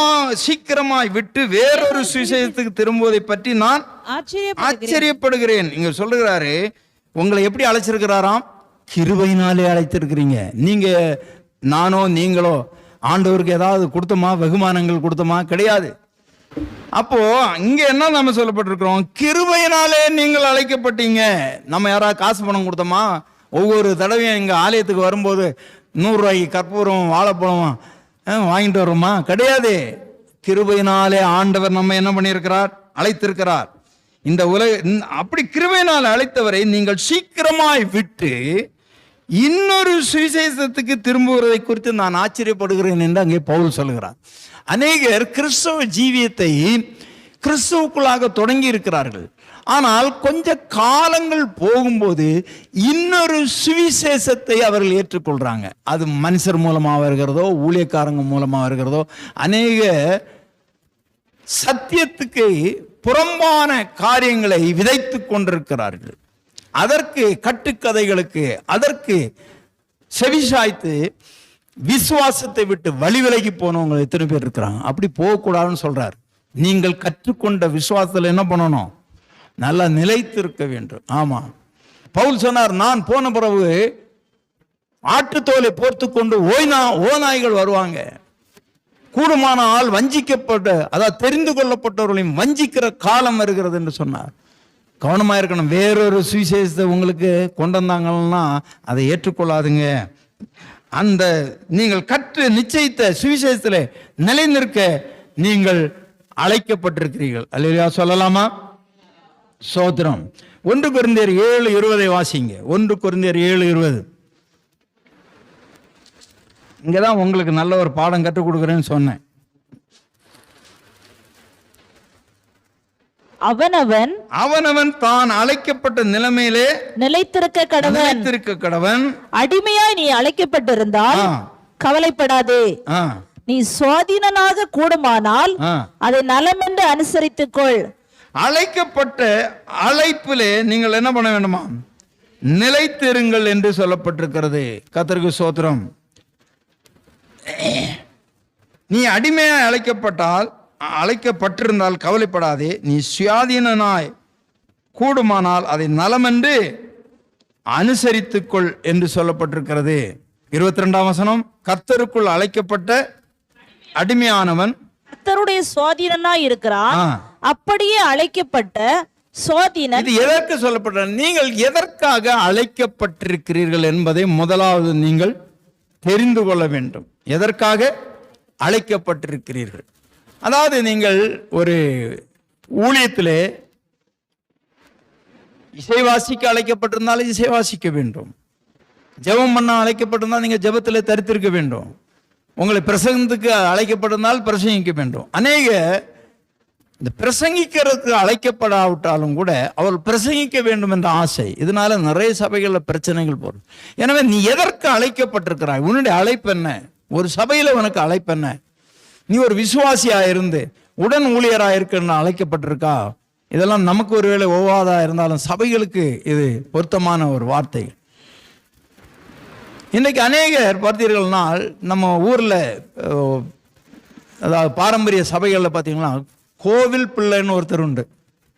சீக்கிரமாய் விட்டு வேறொரு சுவிசேஷத்துக்கு திரும்புவதை பற்றி நான் ஆச்சரியப்படுகிறேன். நீங்க சொல்லுகிறாரு, உங்களை எப்படி அழைச்சிருக்கிறாராம்? கிருபையினாலே அழைத்திருக்கிறீங்க. நீங்க நானோ நீங்களோ ஆண்டவருக்கு ஏதாவது கொடுத்தோமா, வெகுமானங்கள் கொடுத்தோமா? கிடையாது. அப்போ இங்க என்ன நம்ம சொல்லப்பட்டிருக்கிறோம்? கிருபையினாலே நீங்கள் அழைக்கப்பட்டீங்க. நம்ம யாராவது காசு பணம் கொடுத்தோமா? ஒவ்வொரு தடவையும் எங்க ஆலயத்துக்கு வரும்போது 100 ரூபாய்க்கு கற்பூரம் வாழைப்பழம் வாங்கிட்டு வரோமா? கிடையாது. கிருபையினாலே ஆண்டவர் நம்ம என்ன பண்ணியிருக்கிறார்? அழைத்திருக்கிறார். இந்த அப்படி கிருபையினால் அழைத்தவரை நீங்கள் சீக்கிரமாய் விட்டு இன்னொரு சுவிசேஷத்துக்கு திரும்புவதை குறித்து நான் ஆச்சரியப்படுகிறேன் என்று அங்கே பவுல் சொல்கிறார். அநேகர் கிறிஸ்தவ ஜீவியத்தை கிறிஸ்துவுக்குள்ளாக தொடங்கி இருக்கிறார்கள். ஆனால் கொஞ்ச காலங்கள் போகும்போது இன்னொரு சுவிசேஷத்தை அவர்கள் ஏற்றுக்கொள்றாங்க. அது மனுஷர் மூலமாக வருகிறதோ, ஊழியக்காரங்க மூலமாக வருகிறதோ, அநேக சத்தியத்துக்கு புறம்பான காரியங்களை விதைத்து கொண்டிருக்கிறார்கள். அதற்கு கட்டுக்கதைகளுக்கு அதற்கு செவிசாய்த்து விசுவாசத்தை விட்டு வழி விலகி போனவங்க எத்தனை பேர் இருக்கிறாங்க? அப்படி போகக்கூடாதுன்னு சொல்றார். நீங்கள் கற்றுக்கொண்ட விசுவாசத்தில் என்ன பண்ணணும்? நல்லா நிலைத்திருக்க வேண்டும். ஆமா, பவுல் சொன்னார், நான் போன பிறகு ஆட்டுத்தோலை போர்த்து கொண்டு ஓநாய்கள் வருவாங்க, கூடுமான ஆள் வஞ்சிக்கப்பட்ட, அதாவது தெரிந்து கொள்ளப்பட்டவர்களையும் வஞ்சிக்கிற காலம் வருகிறது என்று சொன்னார். கவனமா இருக்கணும். வேறொரு சுவிசேஷத்தை உங்களுக்கு கொண்டு வந்தாங்கன்னா அதை ஏற்றுக்கொள்ளாதுங்க. அந்த நீங்கள் கற்று நிச்சயித்த சுவிசேஷத்தில் நிலை நிற்க நீங்கள் அழைக்கப்பட்டிருக்கிறீர்கள். அல்லேலூயா சொல்லலாமா? சோத்திரம். 1 கொரிந்தியர் 7:20 வாசிங்க. 1 கொரிந்தியர் 7:20. இங்கதான் உங்களுக்கு நல்ல ஒரு பாடம் கற்றுக் கொடுக்குறேன்னு சொன்னேன். அவனவன் தான் அழைக்கப்பட்ட நிலைமையிலே நிலைத்திருக்க கடவன். அடிமையாய் நீ அழைக்கப்பட்டிருந்தால் கவலைப்படாதே. நீ சுவாதீனனாக கூடுமானால் அதை நலம் என்று அனுசரித்துக் கொள். அழைக்கப்பட்ட அழைப்பிலே நீங்கள் என்ன பண்ண வேண்டுமா? நிலைத்திருங்கள் என்று சொல்லப்பட்டிருக்கிறது. கர்த்தருக்கு ஸ்தோத்திரம். நீ அடிமையாய் அழைக்கப்பட்டிருந்தால் கவலைப்படாதே. நீ சுயாதீனனாய் கூடுமானால் அதை நலமென்று அனுசரித்துக்கொள் என்று சொல்லப்பட்டிருக்கிறது. 22ஆம் வசனம், கர்த்தருக்குள் அழைக்கப்பட்ட அடிமையானவன் கர்த்தருடைய சுவாதீனனாய் இருக்கிறான். அப்படியே அழைக்கப்பட்ட சுவாதீனன். இது எதற்கு சொல்லப்பட்ட? நீங்கள் எதற்காக அழைக்கப்பட்டிருக்கிறீர்கள் என்பதை முதலாவது நீங்கள் தெரிந்து கொள்ள வேண்டும். எதற்காக அழைக்கப்பட்டிருக்கிறீர்கள்? அதாவது நீங்கள் ஒரு ஊழியத்திலே இசை வாசிக்க அழைக்கப்பட்டிருந்தாலும் இசை வாசிக்க வேண்டும். ஜெபம் பண்ண அழைக்கப்பட்டிருந்தால் நீங்கள் ஜெபத்திலே தரித்திருக்க வேண்டும். உங்களை பிரசங்கத்துக்கு அழைக்கப்பட்டிருந்தால் பிரசங்கிக்க வேண்டும். அநேக இந்த பிரசங்கிக்கிறதுக்கு அழைக்கப்படாவிட்டாலும் கூட அவள் பிரசங்கிக்க வேண்டும் என்ற ஆசை, இதனால நிறைய சபைகளில் பிரச்சனைகள் போடும். எனவே நீ எதற்கு அழைக்கப்பட்டிருக்கிறாய்? உன்னுடைய அழைப்பு என்ன? ஒரு சபையில் உனக்கு அழைப்பு என்ன? நீ ஒரு விசுவாசியா இருந்து உடன் ஊழியராக இருக்க அழைக்கப்பட்டிருக்கா? இதெல்லாம் நமக்கு ஒருவேளை ஒவ்வாதா இருந்தாலும் சபைகளுக்கு இது பொருத்தமான ஒரு வார்த்தை. இன்னைக்கு அநேகர் பார்த்தீர்கள்னால் நம்ம ஊரில், அதாவது பாரம்பரிய சபைகளில் பார்த்தீங்கன்னா கோவில் பிள்ளைன்னு ஒருத்தர் உண்டு.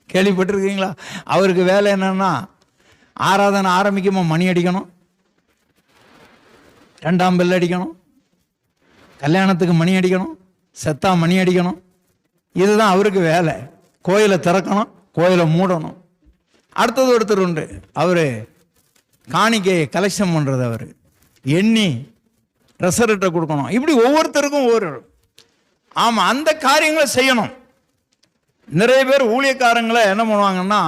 கேள்விப்பட்டிருக்கீங்களா? அவருக்கு வேலை என்னன்னா, ஆராதனை ஆரம்பிக்குமா மணி அடிக்கணும், 2ஆம் பெல் அடிக்கணும், கல்யாணத்துக்கு மணி அடிக்கணும், செத்தா மணி அடிக்கணும். இதுதான் அவருக்கு வேலை. கோயிலை திறக்கணும், கோயிலை மூடணும். அடுத்தது ஒருத்தர் உண்டு, அவர் காணிக்கையை கலெக்ஷன் பண்ணுறது, அவர் எண்ணி ரெசர்ட்டை கொடுக்கணும். இப்படி ஒவ்வொருத்தருக்கும் ஒவ்வொரு, ஆமாம், அந்த காரியங்களை செய்யணும். நிறைய பேர் ஊழியக்காரங்களை என்ன பண்ணுவாங்கன்னா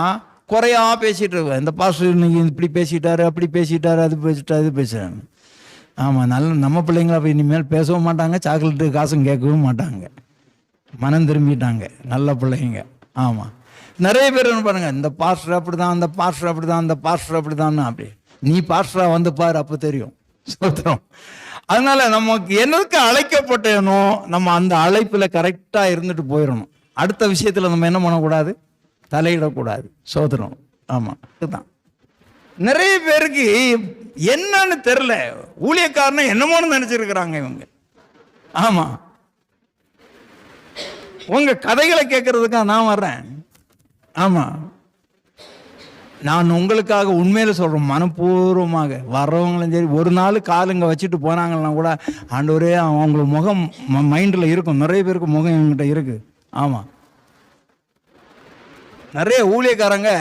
குறையா பேசிட்டு இருக்க, இந்த பாஸ்டர் இன்னைக்கு இப்படி பேசிட்டாரு, அப்படி பேசிட்டாரு, அது பேசிட்டாரு, இது பேசுறாங்க. ஆமாம், நல்ல நம்ம பிள்ளைங்களா போய் இனிமேல் பேசவும் மாட்டாங்க, சாக்லேட்டு காசும் கேட்கவும் மாட்டாங்க, மனம் திரும்பிட்டாங்க நல்ல பிள்ளைங்க. ஆமாம், நிறைய பேர் என்ன பண்ணுங்க, இந்த பாஸ்டர் அப்படி தான், அந்த பாஸ்டர் அப்படி தான், அந்த பாஸ்டர் அப்படி தான். அப்படி நீ பாஸ்டரா வந்து பாரு, அப்போ தெரியும். சோத்திரம். அதனால நமக்கு என்னதுக்கு அழைக்கப்பட்டேனோ நம்ம அந்த அழைப்பில் கரெக்டாக இருந்துட்டு போயிடணும். அடுத்த விஷயத்தில் நம்ம என்ன பண்ணக்கூடாது, தலையிடக்கூடாது. சோதரம். ஆமாம், இதுதான் நிறைய பேருக்கு என்னன்னு தெரியல. ஊழியக்காரனை என்னமோன்னு நினைச்சிருக்கிறாங்க இவங்க. ஆமாம், உங்க கதைகளை கேட்கறதுக்காக நான் வர்றேன். ஆமாம், நான் உங்களுக்காக உண்மையில சொல்றேன், மனப்பூர்வமாக வர்றவங்களும் சரி, ஒரு நாள் காலுங்க வச்சுட்டு போனாங்கன்னா கூட ஆண்டவரே அவங்களுக்கு முகம் மைண்டில் இருக்கும். நிறைய பேருக்கு முகம் என்கிட்ட இருக்கு. ஆமாம், நிறைய ஊழியக்காரங்க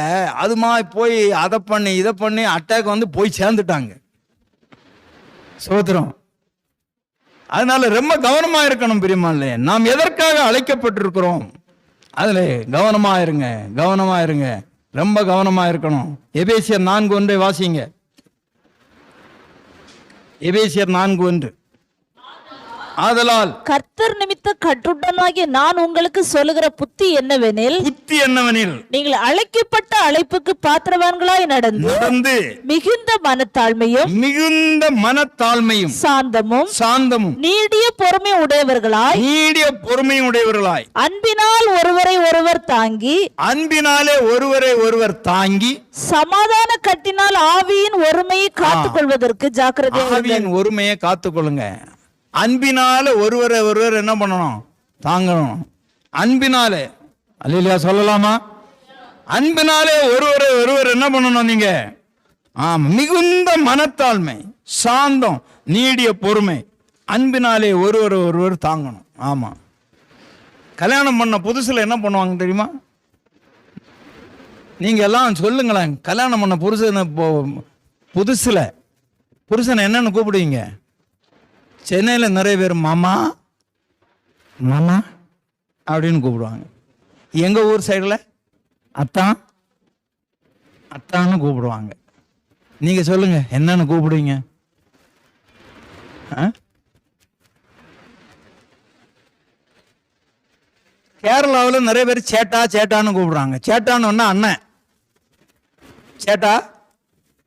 அதுமா போய் அதை பண்ணி இதை பண்ணி அட்டாக் வந்து போய் சேர்ந்துட்டாங்க. சோத்திரம். அதனால ரொம்ப கவனமா இருக்கணும் பிரியமானே. நாம் எதற்காக அழைக்கப்பட்டிருக்கிறோம் அதுல கவனமா இருங்க, கவனமா இருங்க, ரொம்ப கவனமா இருக்கணும். எபேசியர் 4:1 வாசிங்க. எபேசியர் 4:1. ஆதலால் கர்த்தர் நிமித்த கட்டுடனாகிய நான் உங்களுக்கு சொல்லுகிற புத்தி என்னவெனில், நீங்கள் அழைக்கப்பட்ட அழைப்புக்கு பாத்திரவான்களாய் நடந்து மிகுந்த மனத்தாழ்மையும் சாந்தமும் நீடிய பொறுமை உடையவர்களாய் அன்பினால் ஒருவரை ஒருவர் தாங்கி சமாதான கட்டினால் ஆவியின் ஒருமையை காத்துக்கொள்வதற்கு ஜாக்கிரதையாக. ஆவியின் ஒருமையை காத்துக்கொள்ளுங்க. அன்பினால ஒருவர் என்ன பண்ணணும், தாங்கணும். அன்பினாலே, அல்லேலூயா சொல்லலாமா? அன்பினாலே ஒருவர் என்ன பண்ணணும் நீங்க? மிகுந்த மனத்தாழ்மை, சாந்தம், நீடிய பொறுமை, அன்பினாலே ஒருவர் தாங்கணும். ஆமா, கல்யாணம் பண்ண புதுசுல என்ன பண்ணுவாங்க தெரியுமா? நீங்க எல்லாம் சொல்லுங்களேன், கல்யாணம் பண்ண புதுசுல புருஷனை என்னன்னு கூப்பிடுவீங்க? சென்னையில் நிறைய பேர் மாமா மாமா அப்படின்னு கூப்பிடுவாங்க. எங்கள் ஊர் சைடில் அத்தான்னு கூப்பிடுவாங்க. நீங்கள் சொல்லுங்கள், என்னன்னு கூப்பிடுவீங்க? கேரளாவில் நிறைய பேர் சேட்டான்னு கூப்பிடுறாங்க. சேட்டான்னு ஒன்னா அண்ணன், சேட்டா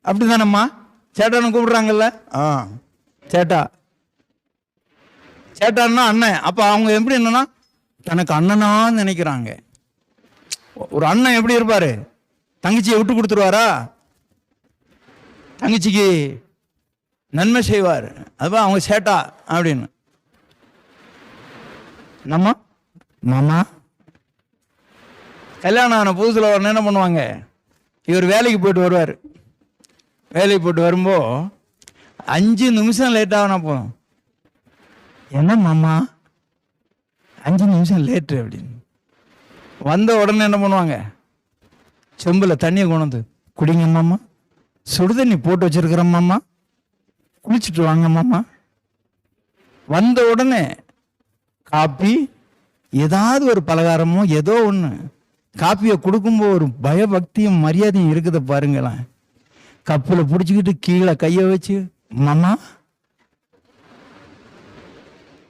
அப்படி தானம்மா சேட்டான்னு கூப்பிடுறாங்கல்ல. சேட்டான்னா அண்ணன். அப்ப அவங்க எப்படி என்னன்னா தனக்கு அண்ணனான்னு நினைக்கிறாங்க. ஒரு அண்ணன் எப்படி இருப்பாரு? தங்கச்சியை விட்டு கொடுத்துருவாரா? தங்கச்சிக்கு நன்மை செய்வார். அதுதான் அவங்க சேட்டா அப்படின்னு. நம்ம மாமா கல்யாணம் ஆன புதுசுல உடனே என்ன பண்ணுவாங்க, இவர் வேலைக்கு போயிட்டு வருவார். வேலைக்கு போயிட்டு வரும்போ 5 நிமிஷம் லேட்டாகனா போதும், என்ன மாமா 5 நிமிஷம் லேட்டு அப்படின்னு. வந்த உடனே என்ன பண்ணுவாங்க, செம்பில் தண்ணியை கொண்டு வந்து குடிங்க மாமா, சுடுதண்ணி போட்டு வச்சிருக்கிறேன் மாமா, குளிச்சுட்டு வாங்க மாமா. வந்த உடனே காப்பி, ஏதாவது ஒரு பலகாரமோ ஏதோ ஒன்று. காப்பியை கொடுக்கும்போது ஒரு பயபக்தியும் மரியாதையும் இருக்குத பாருங்களேன். கப்பில் பிடிச்சிக்கிட்டு கீழே கையை வச்சு மாமா.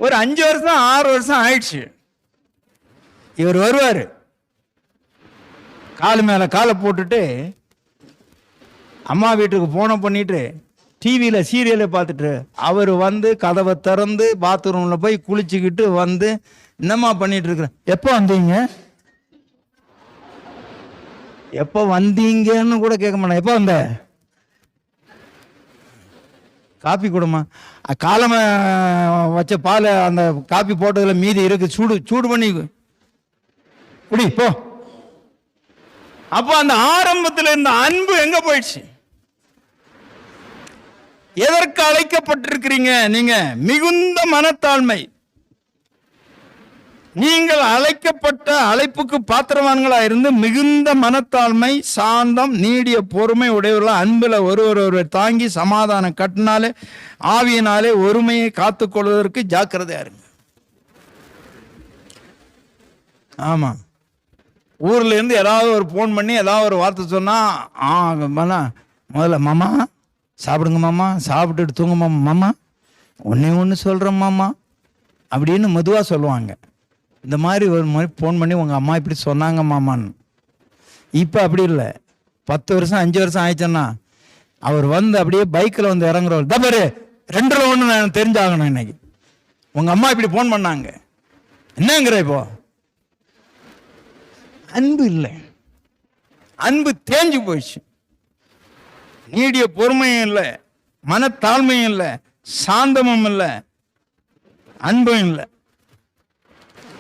ஒரு 5 வருஷம் 6 வருஷம் ஆயிடுச்சு. இவர் வருவார், காலு மேலே காலை போட்டுட்டு அம்மா வீட்டுக்கு போன பண்ணிட்டு டிவியில் சீரியலை பார்த்துட்டு அவர் வந்து கதவை திறந்து பாத்ரூமில் போய் குளிச்சுக்கிட்டு வந்து என்னம்மா பண்ணிட்டு இருக்கிறேன், எப்போ வந்தீங்க, எப்போ வந்தீங்கன்னு கூட கேட்க மாட்டேன். எப்போ வந்த, காப்பி கொடுமா, காலமை வச்ச பால் அந்த காப்பி போட்டதில் மீதி இருக்கு, சூடு பண்ணி குடி போ. அப்போ அந்த ஆரம்பத்தில் இருந்த அன்பு எங்க போயிடுச்சு? எதற்கு அழைக்கப்பட்டிருக்கிறீங்க நீங்க? மிகுந்த மனத்தாழ்மை. நீங்கள் அழைக்கப்பட்ட அழைப்புக்கு பாத்திரவான்களா இருந்து மிகுந்த மனத்தாழ்மை, சாந்தம், நீடிய பொறுமை உடையவர்களா அன்புல ஒருவர் தாங்கி சமாதானம் கட்டினாலே ஆவியினாலே ஒருமையை காத்துக்கொள்வதற்கு ஜாக்கிரதையா இருங்க. ஆமா, ஊர்ல இருந்து ஏதாவது ஒரு போன் பண்ணி ஏதாவது ஒரு வார்த்தை சொன்னா முதல்ல மாமா சாப்பிடுங்க மாமா, சாப்பிட்டுட்டு தூங்க மாமா, மாமா ஒன்று சொல்கிறேன் மாமா அப்படின்னு மெதுவாக சொல்லுவாங்க. இந்த மாதிரி ஒரு மாதிரி ஃபோன் பண்ணி உங்கள் அம்மா இப்படி சொன்னாங்க மாமான்னு. இப்போ அப்படி இல்லை. 10 வருஷம் 5 வருஷம் ஆயிடுச்சுன்னா அவர் வந்து அப்படியே பைக்கில் வந்து இறங்குறவர், தப்பாரு 2ல் 1 நான் தெரிஞ்சாகணும், இன்னைக்கு உங்கள் அம்மா இப்படி ஃபோன் பண்ணாங்க என்னங்கிற. இப்போ அன்பு இல்லை, அன்பு தேஞ்சு போயிடுச்சு. நீடிய பொறுமையும் இல்லை, மனத்தாழ்மையும் இல்லை, சாந்தமும் இல்லை, அன்பும் இல்லை.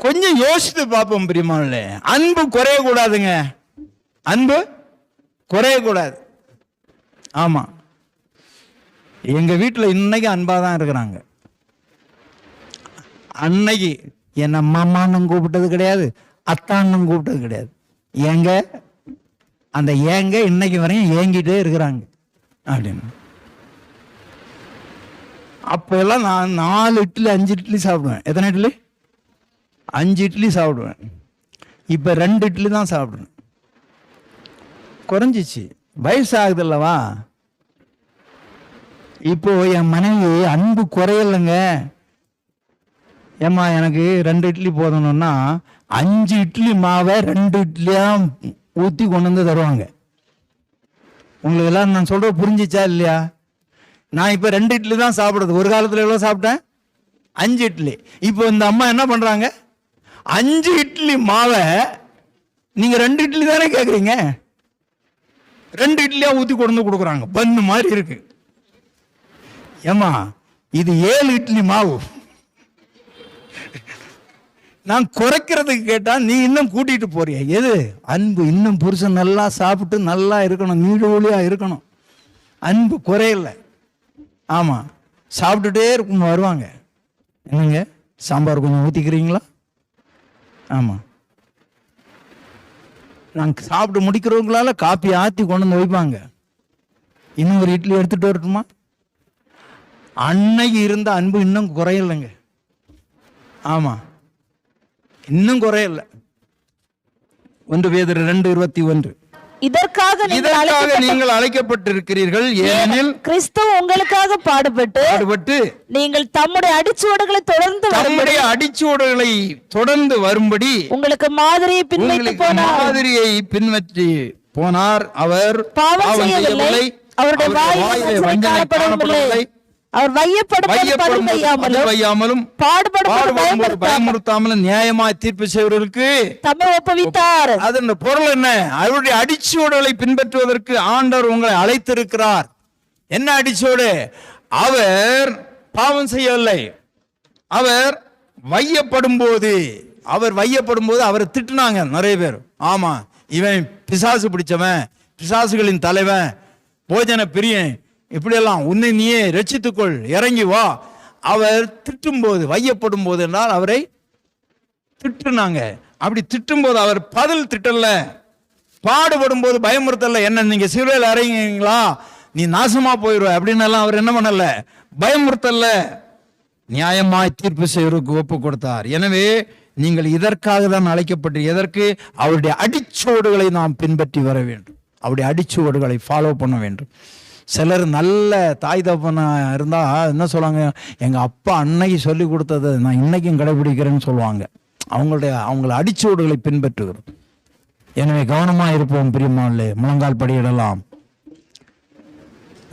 கொஞ்சம் யோசித்து பார்ப்போம் பிரியமானவர்களே. அன்பு குறையக்கூடாதுங்க, அன்பு குறையக்கூடாது. ஆமா, எங்க வீட்டில் இன்னைக்கு அன்பா தான் இருக்கிறாங்க. அன்னைக்கு என்ன மாமான்னு கூப்பிட்டது கிடையாது, அத்தான்னு கூப்பிட்டது கிடையாது. ஏங்க அந்த ஏங்க இன்னைக்கு வரையும் ஏங்கிட்டே இருக்கிறாங்க அப்படின்னு. அப்ப எல்லாம் நான் 4 இட்லி 5 இட்லி சாப்பிடுவேன். எத்தனை இட்லி? 5 இட்லி சாப்பிடுவேன். இப்ப 2 இட்லி தான் சாப்பிடுவேன். குறைஞ்சிச்சு, வயசு ஆகுது அல்லவா. இப்போ என் மனைவி அன்பு குறையலைங்க. ஏம்மா எனக்கு 2 இட்லி போதணும்னா 5 இட்லி மாவை 2 இட்லியா ஊற்றி கொண்டு வந்து தருவாங்க. உங்களுக்கு எல்லாம் நான் சொல்ற புரிஞ்சிச்சா இல்லையா? நான் இப்போ 2 இட்லி தான் சாப்பிடுறது. ஒரு காலத்தில் எவ்வளோ சாப்பிட்டேன்? 5 இட்லி. இப்போ இந்த அம்மா என்ன பண்றாங்க? 5 இட்லி மாவை நீங்க 2 இட்லி தானே கேட்குறீங்க, 2 இட்லியா ஊற்றி கொண்டு வந்து கொடுக்குறாங்க. பன்னு மாதிரி இருக்கு. ஏமா இது 7 இட்லி மாவு. நான் குறைக்கிறதுக்கு கேட்டா நீ இன்னும் கூட்டிட்டு போறிய. எது? அன்பு. இன்னும் புருஷன் நல்லா சாப்பிட்டு நல்லா இருக்கணும், நீடோழியா இருக்கணும். அன்பு குறையல. ஆமா, சாப்பிட்டுட்டே இருக்கும் வருவாங்க. என்னங்க சாம்பார் கொஞ்சம் ஊத்திக்கிறீங்களா? ஆமா, நாங்கள் சாப்பிட்டு முடிக்கிறவங்களால காப்பி ஆற்றி கொண்டு வந்து வைப்பாங்க. இன்னும் ஒரு இட்லி எடுத்துட்டு வரட்டுமா? அன்னைக்கு இருந்த அன்பு இன்னும் குறையலைங்க. ஆமா, இன்னும் குறையல. 1 பேதுரு 2:21. இதற்காக நீங்கள் அழைக்கப்பட்டிருக்கிறீர்கள், ஏனெனில் கிறிஸ்து உங்களுக்காக பாடுபட்டு நீங்கள் தம்முடைய அடிச்சுவடுகளை தொடர்ந்து வரும்படி உங்களுக்கு மாதிரியை பின்பற்றி போனார். அவர் பாவம் செய்யவில்லை, அவருடைய வாயிலே வஞ்சனை காணப்படவில்லை. அவர் வையாமலும் பாடுபடும்போது பயமுறுத்தாமலும் நியாயமாய் தீர்ப்பு செய்வதற்கு தம்மை ஒப்புவித்தார். அதன் பொருள் என்ன? அவருடைய அடிச்சுவடுகளை பின்பற்றுவதற்கு ஆண்டவர் உங்களை அழைத்திருக்கிறார். என்ன அடிச்சுவடு? அவர் பாவம் செய்யவில்லை. அவர் வையப்படும் போது அவரை திட்டுனாங்க நிறைய பேர். ஆமா, இவன் பிசாசு பிடிச்சவன், பிசாசுகளின் தலைவன், போஜன பிரியன், இப்படியெல்லாம் உன்னை நீயே ரட்சித்துக்கொள், இறங்கி வா. அவர் திட்டும் போது, வையப்படும் போது என்றால் அவரை திட்டுனாங்க. அப்படி திட்டும்போது அவர் பதில் திட்டல, பாடுபடும் போது பயமுறுத்தல. என்ன நீங்க சிலுவையில் அறையுங்களா, நீ நாசமா போயிடுவ அப்படின்னு எல்லாம் அவர் என்ன பண்ணல, பயமுறுத்தல. நியாயமாய் தீர்ப்பு செய்வதற்கு ஒப்பு கொடுத்தார். எனவே நீங்கள் இதற்காக தான் அழைக்கப்பட்டு, எதற்கு? அவருடைய அடிச்சுவடுகளை நாம் பின்பற்றி வர வேண்டும், அவருடைய அடிச்சுவடுகளை ஃபாலோ பண்ண வேண்டும். சிலர் நல்ல தாய் தப்பனா இருந்தா என்ன சொல்லுவாங்க, எங்க அப்பா அன்னைக்கு சொல்லி கொடுத்ததை நான் இன்னைக்கும் கடைபிடிக்கிறேன்னு சொல்லுவாங்க. அவங்கள அடிச்சுவடுகளை பின்பற்றுகிறோம். எனவே கவனமா இருப்போம் பிரியமானே. முழங்கால் படியிடலாம்.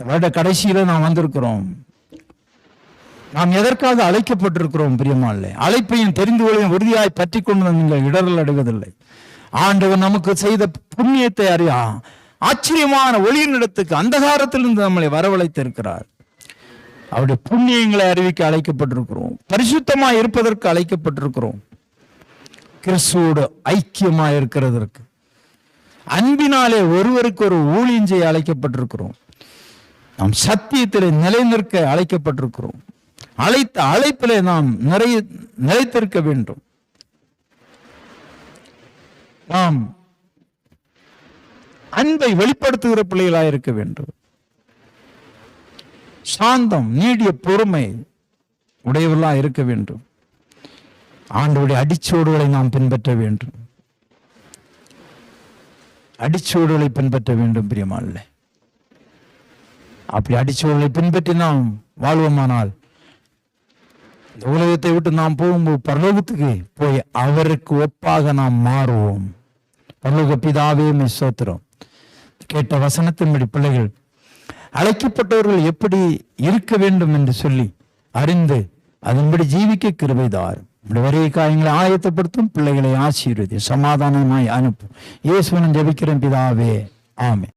வருட கடைசியில நாம் வந்திருக்கிறோம். நாம் எதற்காக அழைக்கப்பட்டிருக்கிறோம் பிரியமானே? அழைப்பையும் தெரிந்து கொள்ளையும் உறுதியாய் பற்றி கொண்டு நீங்கள் இடரல் அடைவதில்லை. ஆண்டவர் நமக்கு செய்த புண்ணியத்தை அறியா ஆச்சரியமான ஒளியின் இடத்துக்கு அந்தகாரத்திலிருந்து நம்மளை வரவழைத்திருக்கிறார். அவருடைய புண்ணியங்களை அறிவிக்க அழைக்கப்பட்டிருக்கிறோம். பரிசுத்தமாய் இருப்பதற்கு அழைக்கப்பட்டிருக்கிறோம். கிறிஸ்துவோடு ஐக்கியமாய் இருக்கிறதற்கு, அன்பினாலே ஒருவருக்கு ஒரு ஊழியம் செய்ய அழைக்கப்பட்டிருக்கிறோம். நாம் சத்தியத்திலே நிலைநிற்க அழைக்கப்பட்டிருக்கிறோம். அழைத்த அழைப்பிலே நாம் நிலைத்திருக்க வேண்டும். நாம் அன்பை வெளிப்படுத்துகிற பிள்ளைகளாக இருக்க வேண்டும். சாந்தம், நீடிய பொறுமை உடையவர்களாக இருக்க வேண்டும். ஆண்டவருடைய அடிச்சோடுகளை நாம் பின்பற்ற வேண்டும். அடிச்சோடுகளை பின்பற்ற வேண்டும் பிரியமானே. அப்படி அடிச்சோடுகளை பின்பற்றி நாம் வாழ்வோமானால், இந்த உலகத்தை விட்டு நாம் போகும்போது பரலோகத்துக்கு போய் அவருக்கு ஒப்பாக நாம் மாறுவோம். பரலோக பிதாவே ஸ்தோத்திரம். கேட்ட வசனத்தின்படி பிள்ளைகள் அழைக்கப்பட்டவர்கள் எப்படி இருக்க வேண்டும் என்று சொல்லி அறிந்து அதன்படி ஜீவிக்க கிருபைதார். வரைய காரியங்களை ஆயத்தப்படுத்தும் பிள்ளைகளை ஆசீர்வதி சமாதானமாய் அனுப்பும். இயேசுவின் ஜெபிக்கிறேன் பிதாவே, ஆமென்.